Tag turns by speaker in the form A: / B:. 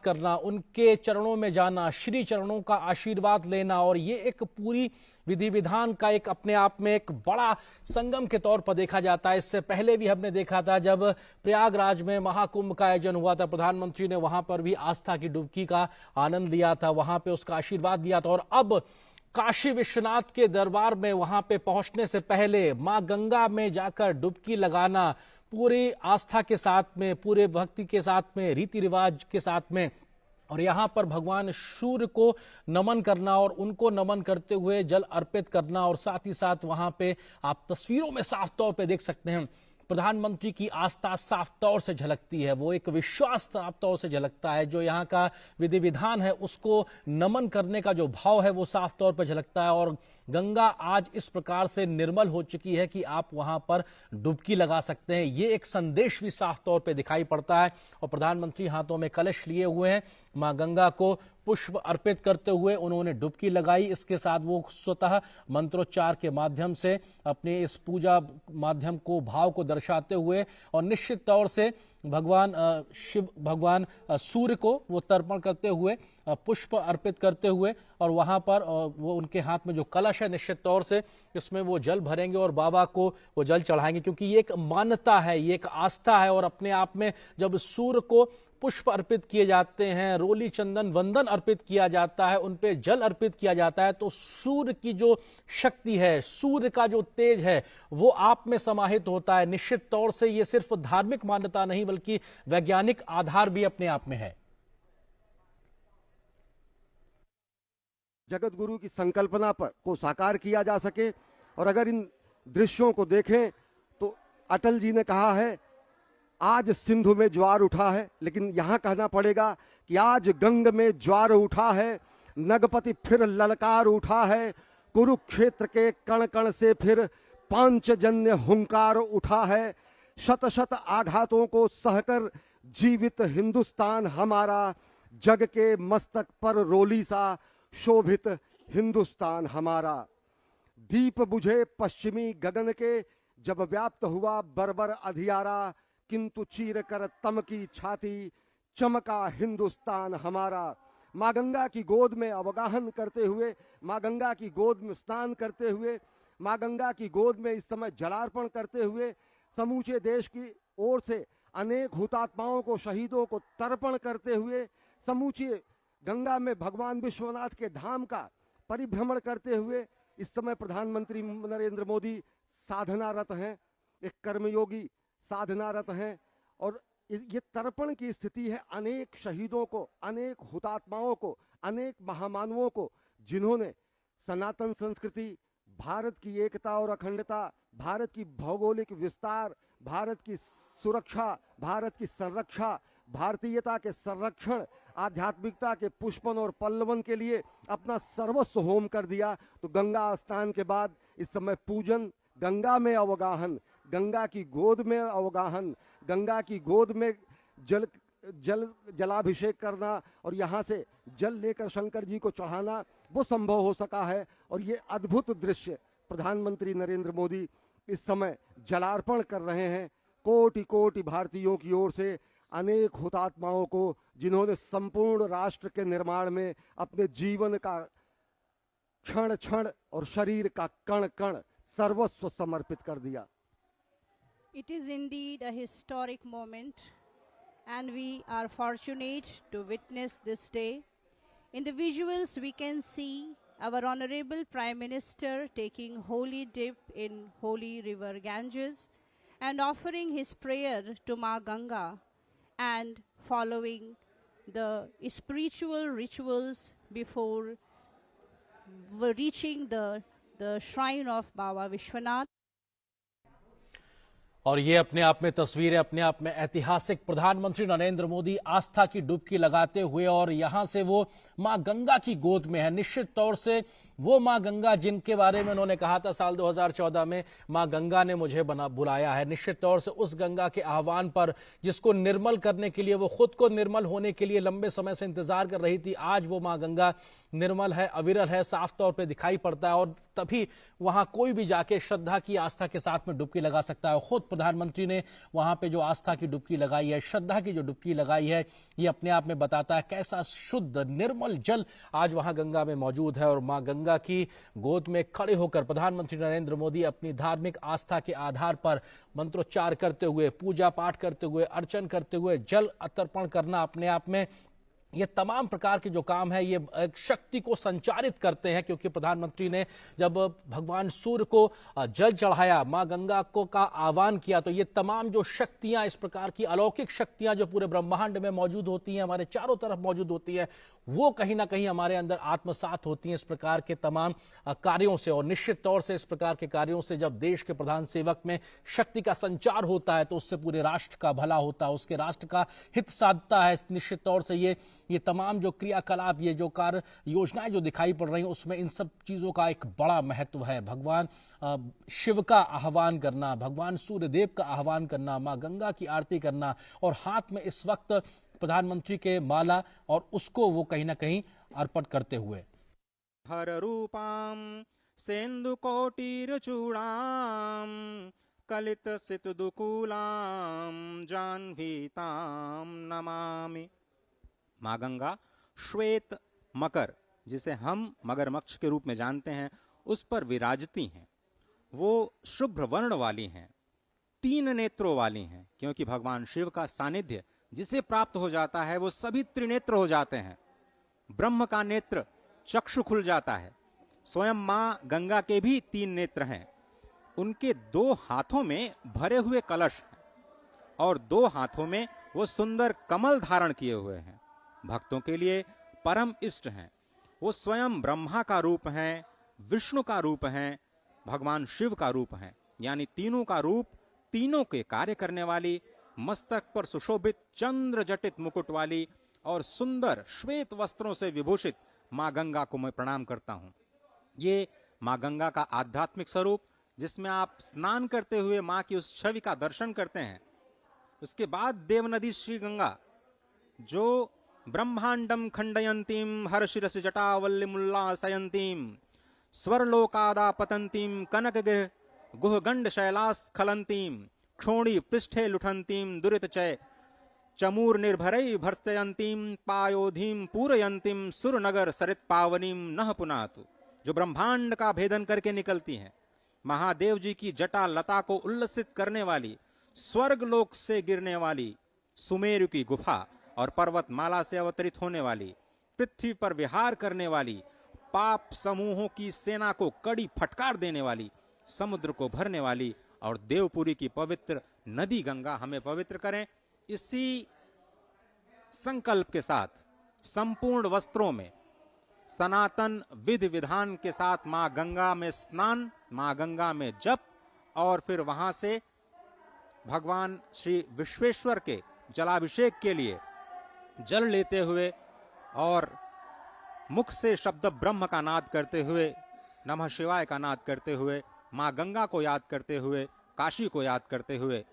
A: करना, उनके चरणों में जाना, श्री चरणों का आशीर्वाद लेना, और ये एक पूरी विधि विधान का एक अपने आप में एक बड़ा संगम के तौर पर देखा जाता है। इससे पहले भी हमने देखा था जब प्रयागराज में महाकुंभ का आयोजन हुआ था, प्रधानमंत्री ने वहां पर भी आस्था की डुबकी का आनंद लिया था, वहां पे उसका आशीर्वाद लिया था। और अब काशी विश्वनाथ के दरबार में वहां पे पहुंचने से पहले मां गंगा में जाकर डुबकी लगाना, पूरी आस्था के साथ में, पूरे भक्ति के साथ में, रीति रिवाज के साथ में, और यहां पर भगवान सूर्य को नमन करना और उनको नमन करते हुए जल अर्पित करना। और साथ ही साथ वहां पे आप तस्वीरों में साफ तौर पे देख सकते हैं प्रधानमंत्री की आस्था साफ तौर से झलकती है, वो एक विश्वास साफ तौर से झलकता है। जो यहाँ का विधि विधान है उसको नमन करने का जो भाव है वो साफ तौर पर झलकता है। और गंगा आज इस प्रकार से निर्मल हो चुकी है कि आप वहां पर डुबकी लगा सकते हैं, ये एक संदेश भी साफ तौर पे दिखाई पड़ता है। और प्रधानमंत्री हाथों में कलश लिए हुए हैं, मां गंगा को पुष्प अर्पित करते हुए उन्होंने डुबकी लगाई। इसके साथ वो स्वतः मंत्रोच्चार के माध्यम से अपने इस पूजा माध्यम को, भाव को दर्शाते हुए, और निश्चित तौर से भगवान शिव, भगवान सूर्य को वो तर्पण करते हुए, पुष्प अर्पित करते हुए, और वहां पर वो उनके हाथ में जो कलश है निश्चित तौर से इसमें वो जल भरेंगे और बाबा को वो जल चढ़ाएंगे, क्योंकि ये एक मान्यता है, ये एक आस्था है। और अपने आप में जब सूर्य को पुष्प अर्पित किए जाते हैं, रोली चंदन वंदन अर्पित किया जाता है, उन पे जल अर्पित किया जाता है, तो सूर्य की जो शक्ति है, सूर्य का जो तेज है वो आप में समाहित होता है। निश्चित तौर से ये सिर्फ धार्मिक मान्यता नहीं बल्कि वैज्ञानिक आधार भी अपने आप में है।
B: जगत गुरु की संकल्पना पर को साकार किया जा सके। और अगर इन दृश्यों को देखें तो अटल जी ने कहा है आज सिंधु में ज्वार उठा है, लेकिन यहां कहना पड़ेगा कि आज गंग में ज्वार उठा है, नगपति फिर ललकार उठा है, कुरुक्षेत्र के कण कण से फिर पांचजन्य हुंकार उठा है, शत शत आघातों को सहकर जीवित हिंदुस्तान हमारा, जग के मस्तक पर रोली सा शोभित हिंदुस्तान हमारा। दीप बुझे पश्चिमी गगन के जब व्याप्त हुआ बर्बर अधियारा, किंतु चीर कर तम की छाती चमका हिंदुस्तान हमारा। मां गंगा की गोद में अवगाहन करते हुए, मां गंगा की गोद में स्नान करते हुए, मां गंगा की गोद में इस समय जलार्पण करते हुए समूचे देश की ओर से अनेक हुतात्माओं को, शहीदों को तर्पण करते हुए, समूचे गंगा में भगवान विश्वनाथ के धाम का परिभ्रमण करते हुए इस समय प्रधानमंत्री नरेंद्र मोदी साधनारत हैं, एक कर्मयोगी साधनारत हैं। और ये तर्पण की स्थिति है अनेक शहीदों को, अनेक हुतात्माओं को, अनेक महामानवों को, जिन्होंने सनातन संस्कृति, भारत की एकता और अखंडता, भारत की भौगोलिक विस्तार, भारत की सुरक्षा, भारत की संरक्षा, भारतीयता के संरक्षण, आध्यात्मिकता के पुष्पन और पल्लवन के लिए अपना सर्वस्व होम कर दिया। तो गंगा स्नान के बाद इस समय पूजन, गंगा में अवगाहन, गंगा की गोद में अवगाहन, गंगा की गोद में जलाभिषेक करना और यहाँ से जल लेकर शंकर जी को चढ़ाना, वो संभव हो सका है। और ये अद्भुत दृश्य प्रधानमंत्री नरेंद्र मोदी इस समय जलार्पण कर रहे हैं कोटि कोटि भारतीयों की ओर से अनेक हुतात्माओं को, जिन्होंने संपूर्ण राष्ट्र के निर्माण में अपने जीवन का क्षण क्षण और शरीर का कण कण सर्वस्व समर्पित कर दिया।
C: It is indeed a historic moment, and we are fortunate to witness this day. In the visuals, we can see our Honorable Prime Minister taking holy dip in holy river Ganges and offering his prayer to Ma Ganga and following the spiritual rituals before reaching the shrine of Baba Vishwanath.
A: और ये अपने आप में तस्वीरें, अपने आप में ऐतिहासिक, प्रधानमंत्री नरेंद्र मोदी आस्था की डुबकी लगाते हुए और यहां से वो मां गंगा की गोद में है। निश्चित तौर से वो मां गंगा जिनके बारे में उन्होंने कहा था साल 2014 में, मां गंगा ने मुझे बुलाया है। निश्चित तौर से उस गंगा के आह्वान पर, जिसको निर्मल करने के लिए, वो खुद को निर्मल होने के लिए लंबे समय से इंतजार कर रही थी, आज वो मां गंगा निर्मल है, अविरल है, साफ तौर पे दिखाई पड़ता है। और तभी वहां कोई भी जाके श्रद्धा की, आस्था के साथ में डुबकी लगा सकता है। खुद प्रधानमंत्री ने वहां पे जो आस्था की डुबकी लगाई है, श्रद्धा की जो डुबकी लगाई है, ये अपने आप में बताता है कैसा शुद्ध निर्मल जल आज वहां गंगा में मौजूद है। और मां गंगा की गोद में खड़े होकर प्रधानमंत्री नरेंद्र मोदी अपनी धार्मिक आस्था के आधार पर मंत्रोच्चार करते हुए, पूजा पाठ करते हुए, अर्चन करते हुए, जल अर्पण करना अपने आप में, ये तमाम प्रकार के जो काम है, ये एक शक्ति को संचारित करते हैं। क्योंकि प्रधानमंत्री ने जब भगवान सूर्य को जल चढ़ाया, मां गंगा को का आह्वान किया, तो ये तमाम जो शक्तियां, इस प्रकार की अलौकिक शक्तियां जो पूरे ब्रह्मांड में मौजूद होती हैं, हमारे चारों तरफ मौजूद होती है, वो कहीं ना कहीं हमारे अंदर आत्मसात होती हैं इस प्रकार के तमाम कार्यों से। और निश्चित तौर से इस प्रकार के कार्यों से जब देश के प्रधान सेवक में शक्ति का संचार होता है, तो उससे पूरे राष्ट्र का भला होता है, उसके राष्ट्र का हित साधता है। निश्चित तौर से ये तमाम जो क्रियाकलाप, ये जो कार्य योजनाएं जो दिखाई पड़ रही हैं, उसमें इन सब चीजों का एक बड़ा महत्व है। भगवान शिव का आह्वान करना, भगवान सूर्यदेव का आह्वान करना, मां गंगा की आरती करना, और हाथ में इस वक्त प्रधानमंत्री के माला, और उसको वो कहीं ना कहीं अर्पण करते हुए
D: हर रूपाम सेन्दु कोटिर चूड़ाम कलित सित दुकूलाम जाह्नवीताम नमामि। माँ गंगा श्वेत मकर, जिसे हम मगरमच्छ के रूप में जानते हैं, उस पर विराजती हैं। वो शुभ्र वर्ण वाली हैं, 3 नेत्रों वाली हैं, क्योंकि भगवान शिव का सानिध्य जिसे प्राप्त हो जाता है वो सभी त्रिनेत्र हो जाते हैं। ब्रह्म का नेत्र चक्षु खुल जाता है। स्वयं मां गंगा के भी 3 नेत्र हैं। उनके 2 हाथों में भरे हुए कलश हैं और 2 हाथों में वो सुंदर कमल धारण किए हुए हैं। भक्तों के लिए परम इष्ट हैं। वो स्वयं ब्रह्मा का रूप हैं, विष्णु का रूप हैं, भगवान शिव का रूप हैं, यानी तीनों का रूप, तीनों के कार्य करने वाली, मस्तक पर सुशोभित चंद्र जटित मुकुट वाली और सुंदर श्वेत वस्त्रों से विभूषित मां गंगा को मैं प्रणाम करता हूं। ये मां गंगा का आध्यात्मिक स्वरूप, जिसमें आप स्नान करते हुए मां की उस छवि का दर्शन करते हैं। उसके बाद देवनदी श्री गंगा, जो ब्रह्मांडम खंडयंतीम हर्षिरस जटावल्लिमुल्लासयंतीम स्वरलोकादापतंतीम कनकगिर गुहगंड शैलास्खलंतीम क्षोणी पृष्ठे लुठंतीम दुरितचय चमूर निर्भरै भर्सयंतीम पायोधीम पूरयंतीम सुरनगर सरित पावनीम नह पुनातु, जो ब्रह्मांड का भेदन करके निकलती हैं। महादेव जी की जटा लता को उल्लसित करने वाली, स्वर्ग लोक से गिरने वाली, सुमेरु की गुफा और पर्वतमाला से अवतरित होने वाली, पृथ्वी पर विहार करने वाली, पाप समूहों की सेना को कड़ी फटकार देने वाली, समुद्र को भरने वाली और देवपुरी की पवित्र नदी गंगा हमें पवित्र करें। इसी संकल्प के साथ संपूर्ण वस्त्रों में सनातन विधि विधान के साथ मां गंगा में स्नान, मां गंगा में जप, और फिर वहां से भगवान श्री विश्वेश्वर के जलाभिषेक के लिए जल लेते हुए और मुख से शब्द ब्रह्म का नाद करते हुए, नमः शिवाय का नाद करते हुए, मां गंगा को याद करते हुए, काशी को याद करते हुए